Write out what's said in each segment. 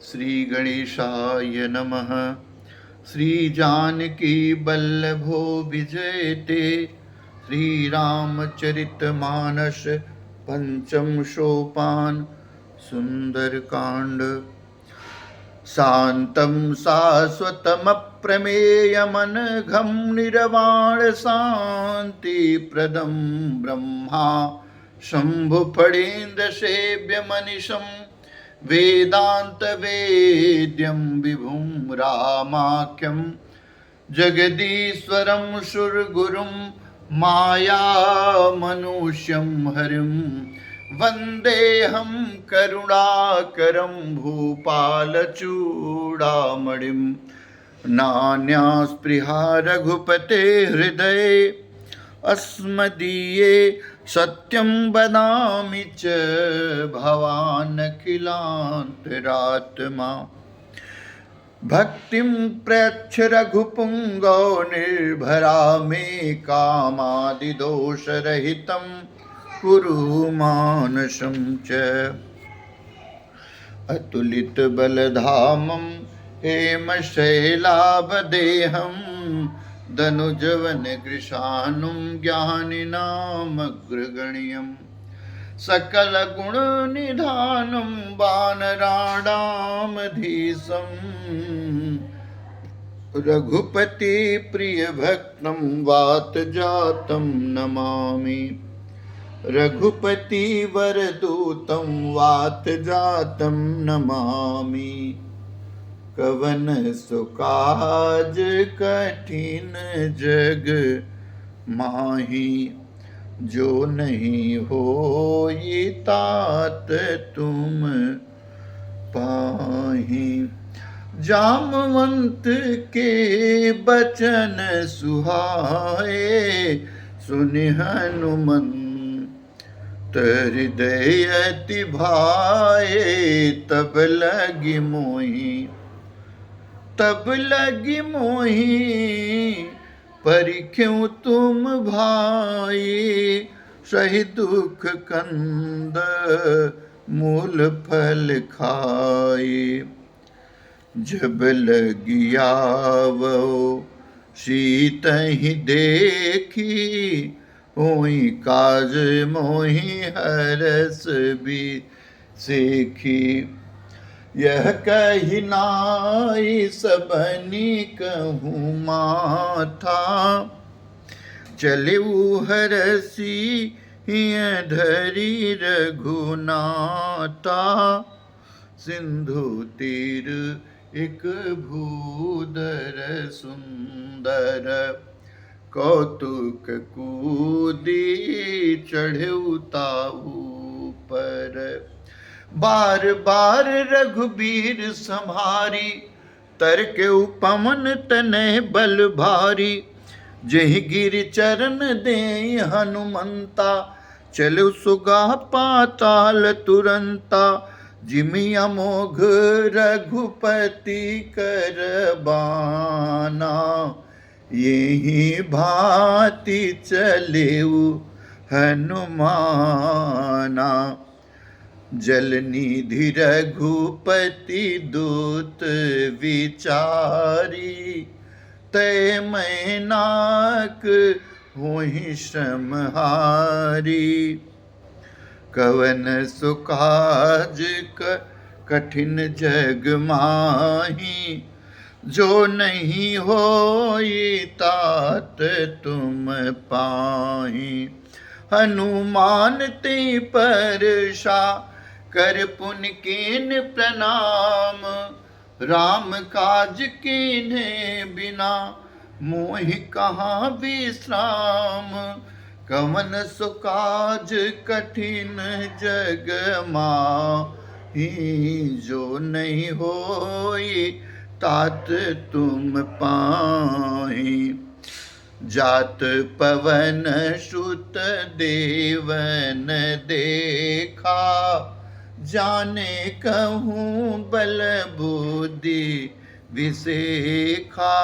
श्री गणेशाय नमः। श्री जानकी बल्लभो विजयते। श्री रामचरितमानस पंचम सोपान। सुंदरकांड। शांतं शाश्वतमप्रमेयमनघं निर्वाण शांति प्रदं ब्रह्मा शंभुफणीन्द्र सेव्यमनिशं वेदांत वेद्यं विभुं रामाख्यं जगदीश्वरं सुरगुरुं मायामनुष्यं हरिं वन्देऽहं करुणाकरं भूपालचूडामणिं। नान्यास्पृहा रघुपते हृदये अस्मदीये सत्यं वदामि च भवानखिलान्तरात्मा। भक्तिं प्रयच्छ रघुपुङ्गो निर्भरा मे कामादिदोषरहितं कुरु मानसं च। अतुलितबलधामं हेमशैलाभदेहं दनुजवनकृशानुं ज्ञानिनामग्रगण्यं सकलगुणनिधानं वानराणामधीशं रघुपति प्रियभक्तं वातजातं नमामि। रघुपति वरदूतं वातजातं नमामि। कवन सुकाज कठिन जग माही जो नहीं होई तात तुम पाही। जामवंत के बचन सुहाए सुनि हनुमंत हृदय अति भाए। तब लगी मोही परिख्यों तुम भाई। सही दुख कंद मूल फल खाए। जब लगिया वो सीतहि देखी होई काज मोहि हरस भी सेखी। यह कही नाई सबनी कहूँ माथा चले हरसी धरी रघुनाथा। सिंधु तीर एक भूधर सुंदर कौतुक कूदी चढ़े ताऊ पर। बार बार रघुबीर संहारी तरके उपमन तने बल भारी। जहि गिर चरण दे हनुमंता चलो सुगा पाताल तुरंता। जिमि अमोघ रघुपति कर बाना यही भांति चलेउ हनुमाना। जलनिधि रघुपति दूत विचारी तय मैनाक होहि श्रमहारी। कवन सुकाज कठिन जग माही जो नहीं होई तात तुम पाही। हनुमान ते परशा कर पुन कीन प्रणाम। राम काज कीन्हे बिना मोहि कहाँ विश्राम। कवन सुकाज कठिन जग माही जो नहीं होई तात तुम पाही। जात पवन सुत देवन देखा जाने कहूँ बल बुद्धि विसेखा।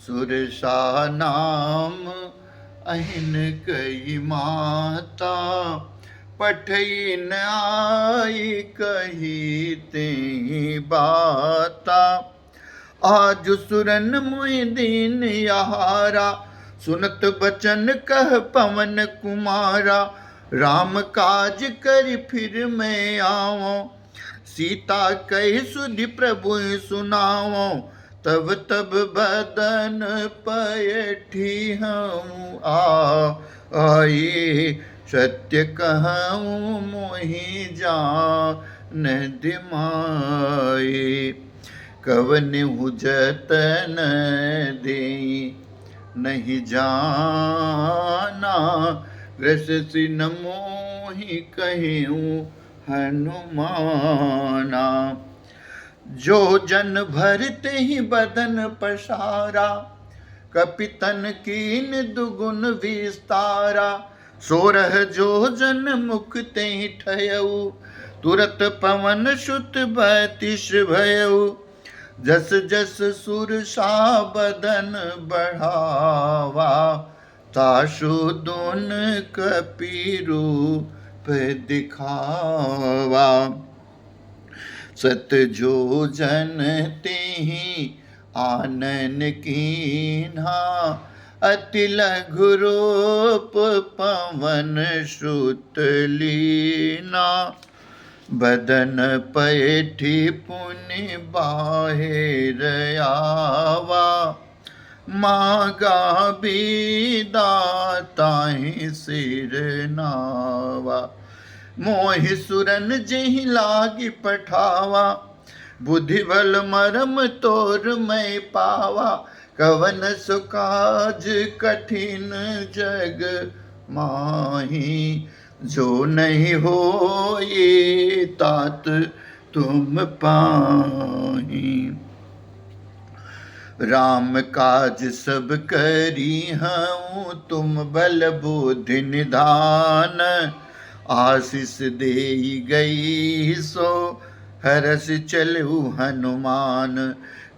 सुरसा नाम अहिन कई माता पठई न आई कही ते बाता। आज सुरन मुई दीन यहारा, सुनत बचन कह पवन कुमारा। राम काज करि फिर मैं आवो, सीता कही सुधि प्रभु सुनावो। तब तब बदन पैठी हूँ आई, सत्य कहूँ मोहि जान दिमाई। कवनहु जतन देई नहीं जाना, ग्रससि न मोहि कहूँ हनुमाना। जो जन भरते ही बदन पसारा, कपितन कीन दुगुन विस्तारा। 16 जो जन मुख ते ठयऊ, तुरत पवन सुत 32 भयऊ। जस जस सुरसा बदन बढ़ावा, तासु दुन कपि रूप दिखावा। सत जो जन तेहि आनन कीन्हा, अति लघु रूप पवन सुत लीना। बदन पैठी पुनि बाहिर आवा, मागा बीदा ताहि सिर नावा। मोहि सुरन जेहि लागी पठावा, बुद्धि बल मरम तोर मैं पावा। कवन सुकाज कठिन जग माही, जो नहीं होई तात तुम पाही। राम काज सब करी हूँ, तुम बल बुद्धि निधान। आशीष देई गई सो हरस चलऊ हनुमान।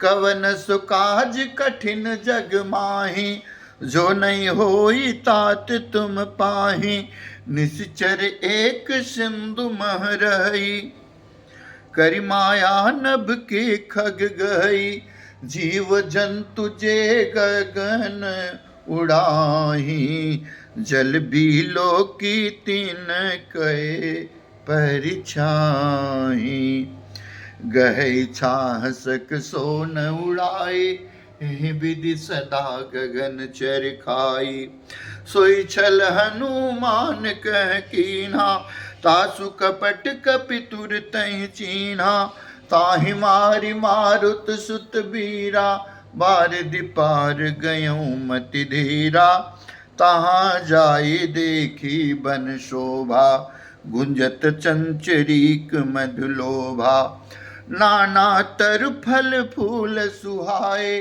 कवन सुकाज कठिन जग माही, जो नहीं होई तात तुम पाही। निश्चर एक सिंधु मह रही, करि माया नभ के खग गई। जीव जंतु जे गगन उड़ाही, जल बिलो की तीन कहे परिछाही। गहै छाहसक सोन उड़ाई, विधि सदा गगन चर खाई। सोई छल हनुमान कह कीन्हा, तासु कपट कपि तुर तहि चीन्हा। ताहि मारि मारुत सुत बीरा, बारिधि पार गयऊँ मति धीरा। तहाँ जाई देखी बन शोभा, गुंजत चंचरीक मधुलोभा। नाना तर फल फूल सुहाए,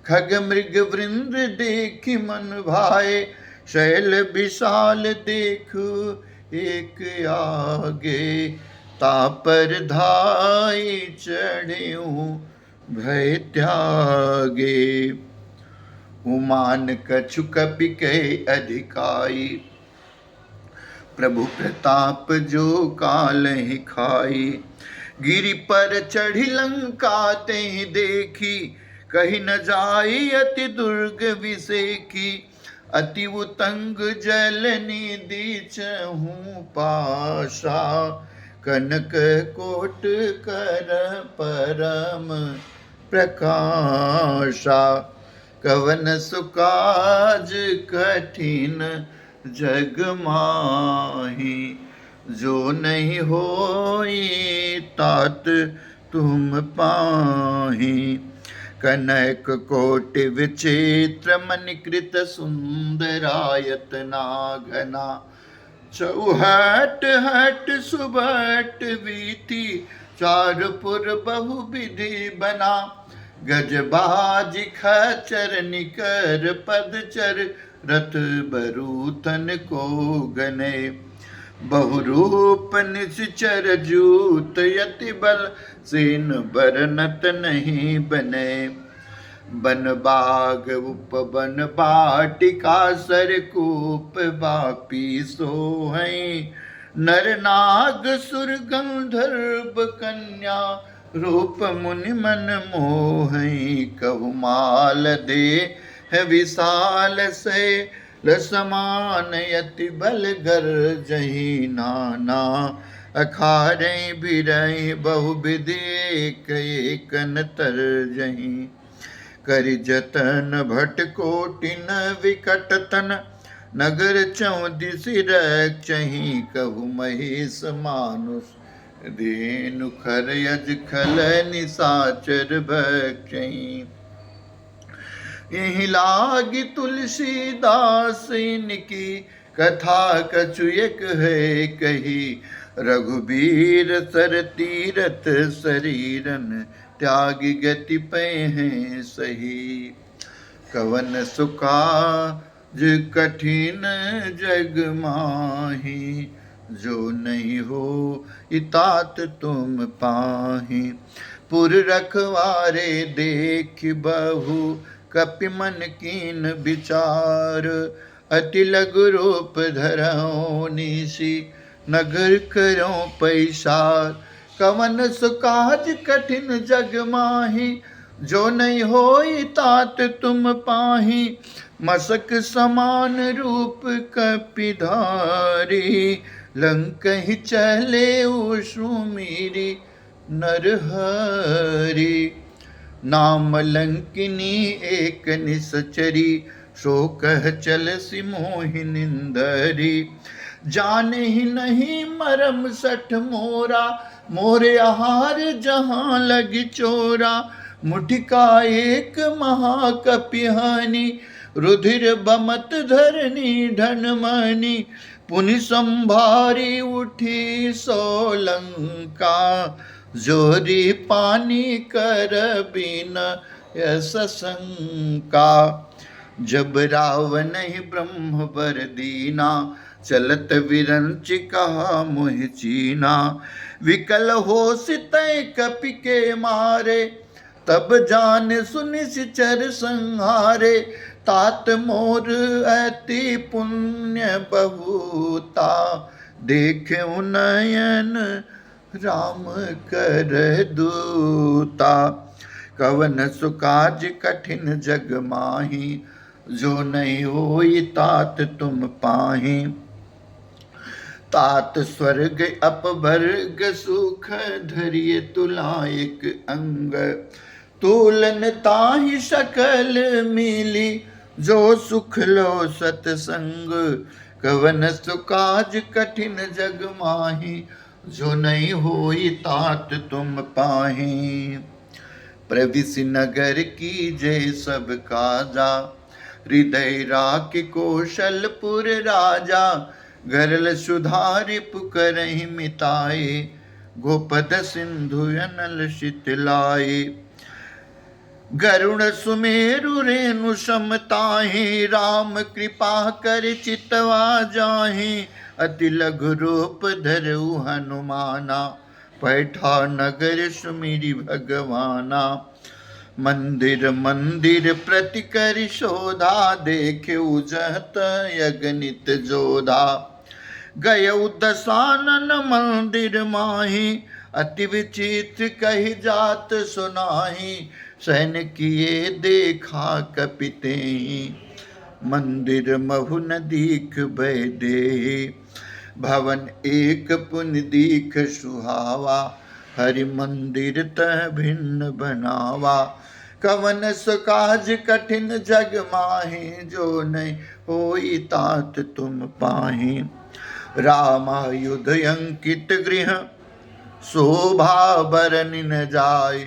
खग मृग वृंद देखि मन भाए। शैल विशाल देखु एक आगे, तापर धाई चढ़्यूं भय त्यागे। उमान कछु कपि कहे अधिकाई, प्रभु प्रताप जो कालहि खाई। गिरि पर चढ़ी लंका तेहि देखी, कही न जाई अति दुर्ग विसेखी। अति उतंग जल निधि चहु पाशा, कनक कोट कर परम प्रकाशा। कवन सुकाज कठिन जग माही, जो नहीं होई तात तुम पाही। कनक कोटि विचित्र मनिकृत सुंदरायतना घना। चौहट हट सुबट वीथि, चारपुर बहु विधि बना। गजबाज खचर निकर पदचर, रथ बरूथन को गने। बहुरूप निश्चर जूत, यति बल सेन बरनत नहीं बने। बन बाग उपवन बाटिका, सरकूप बापी सोहै। नर नाग सुर गंधर्व कन्या रूप मुनि मन मोहई कहु माल दे है विशाल से लसमान यति बल गर जही नाना अखारे बिरहि बहु विधि एकन तर जही करि जतन भट कोटिन विकट तन नगर चौदिस रक्षहि कहु महेश मानुष धेनु खर यज खल निसाचर भक्षहि यही लागी तुलसीदास इनकी कथा कछु एक है कही रघुबीर सर तीरथ शरीरन त्यागी गति पे हैं सही कवन सुकाज कठिन जग माही जो नहीं हो इतात तुम पाही पुर रखवारे देख बहु कपि मन कीन विचार अति लघु रूप धरऊ निसी नगर करो पैसार कवन सुकाज कठिन जग माही जो नहीं होई तात तुम पाही मसक समान रूप कपिधारी लंक ही चले उषुमीरी नरहरी नाम लंकिनी एक निसचरी सो कह चल सिमोहि निंदरी जाने ही नहीं मरम सठ मोरा मोरे आहार जहां लगी चोरा मुठिका एक महाकपिहानी रुधिर बमत धरनी धनमणि पुनि संभारी उठी सोलंका जोरी पानी कर बिन यस शंका जब रावण ही ब्रह्म बर दीना चलत विरंच कहा मोहि चीना विकल हो सितय कपि के मारे तब जान सुनि सिचर संहारे तात मोर अति पुण्य बहुता देखे नयन राम कर दूता कवन सुकाज कठिन जग माही जो नहीं होई तात तुम पाही तात स्वर्ग अपवर्ग सुख धरिय तुलायक अंग तूलन ताहि सकल मिली जो सुख लो सतसंग कवन सुकाज कठिन जग माही जो नहीं होई तात तुम पाही प्रविश नगर की जय सब काजा हृदय राख कौशलपुर राजा गरल सुधारि पुकरहि मिताए गोपद सिंधु अनल शीतलाए गरुण सुमेरु रेणु समताहि राम कृपा कर चितवा जाहि अति लघु रूप धरऊ हनुमाना पैठा नगर सुमिरि भगवाना मंदिर मंदिर प्रति कर शोधा देखे उजत यगनित जोधा गय दशानन मंदिर माही अति विचित्र कही जात सुनाही सहन किए देखा कपिते मंदिर महु न दीख बैदे भवन एक पुण्य दीख सुहावा हरि मंदिर तह भिन्न बनावा कवन सुकाज कठिन जग माही जो नहीं होई तात तुम पाही रामायुध अंकित गृह शोभा बरनि न जाय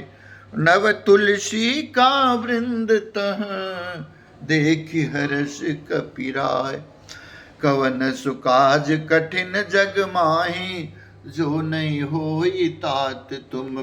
नव तुलसी का वृंद तह देखि हर्ष कपिराय कवन सुकाज कठिन जग माही जो नहीं होई तात तुम